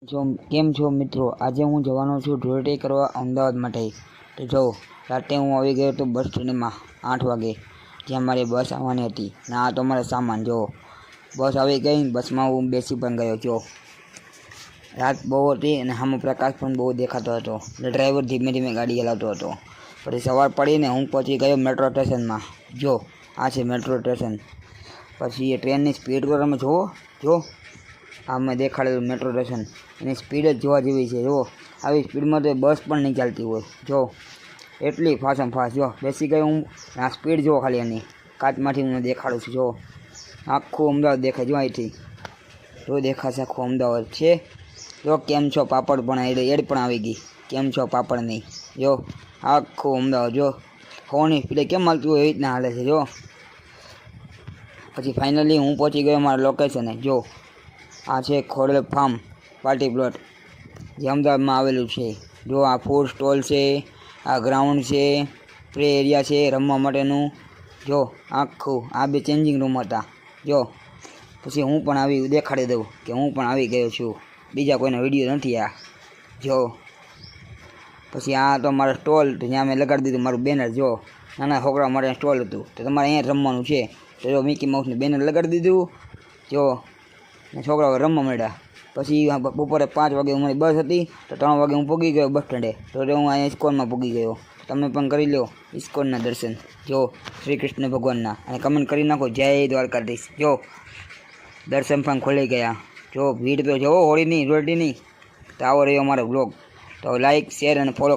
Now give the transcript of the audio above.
કેમ છો મિત્રો? આજે હું જવાનો છું ધૂળેટી કરવા અમદાવાદ માટે. તો જો રાતે હું આવી ગયો તો બસ સ્ટેન્ડમાં 8 વાગે, જ્યાં મારી બસ આવવાની હતી. ને આ તો મારો સામાન જો. બસ આવી ગઈ, બસમાં હું બેસી પણ ગયો. જો રાત બહુ હતી અને સામે પ્રકાશ પણ બહુ દેખાતો હતો. એટલે ડ્રાઈવર ધીમે ધીમે ગાડી ચલાવતો હતો. પછી સવાર પડીને હું પહોંચી ગયો મેટ્રો સ્ટેશનમાં. જો આ છે મેટ્રો સ્ટેશન. પછી એ ટ્રેનની સ્પીડ પર તમે જો આ મેં દેખાડેલું મેટ્રો સ્ટેશન, એની સ્પીડ જ જોવા જેવી છે. જો આવી સ્પીડમાં તો બસ પણ નહીં ચાલતી હોય. જો એટલી ફાસ્ટમાં ફાસ્ટ. જો બેસી ગયો હું. આ સ્પીડ જો ખાલી એની કાચમાંથી હું દેખાડું છું. જો આખું અમદાવાદ દેખાય. જો અહીંથી જો દેખાશે આખું અમદાવાદ છે. જો કેમ છો પાપડ પણ એડ પણ આવી ગઈ. કેમ છો પાપડ નહીં. જો આખું અમદાવાદ જો હોની સ્પીડે કેમ હાલતું હોય એવી રીતના હાલે છે. જો પછી ફાઇનલી હું પહોંચી ગયો મારા લોકેશને. જો આ છે ખોડલ ફાર્મ પાર્ટી પ્લોટ, જે અમદાવાદમાં આવેલું છે. જો આ ફૂડ સ્ટોલ છે, આ ગ્રાઉન્ડ છે, પ્લે એરિયા છે રમવા માટેનું. જો આખું આ બે ચેન્જિંગ રૂમ હતા. જો પછી હું પણ આવી દેખાડી દઉં કે હું પણ આવી ગયો છું. બીજા કોઈનો વિડીયો નથી આ. જો પછી આ તો મારો સ્ટોલ, ત્યાં મેં લગાડી દીધું મારું બેનર. જો નાના છોકરા માટે સ્ટોલ હતું, તો તમારે અહીંયા રમવાનું છે. તો જો મિકી માઉસનું બેનર લગાડી દીધું. જો છોકરાઓ રમવા માંડ્યા. પછી બપોરે 5 વાગે મારી બસ હતી, તો 3 વાગે હું પહોંચી ગયો બસ સ્ટેન્ડે. તો હું અહીંયા ઇસ્કોનમાં પહોંચી ગયો. તમે પણ કરી લો ઇસ્કોનના દર્શન. જો શ્રી કૃષ્ણ ભગવાનના, અને કમેન્ટ કરી નાખો જય દ્વારકાધીશ. જો દર્શન પણ ખોલી ગયા. જો ભીડ તો જુઓ હોળીની ધૂળેટીની. તો આવો રહ્યો અમારો બ્લોગ. તો લાઈક, શેર અને ફોલો.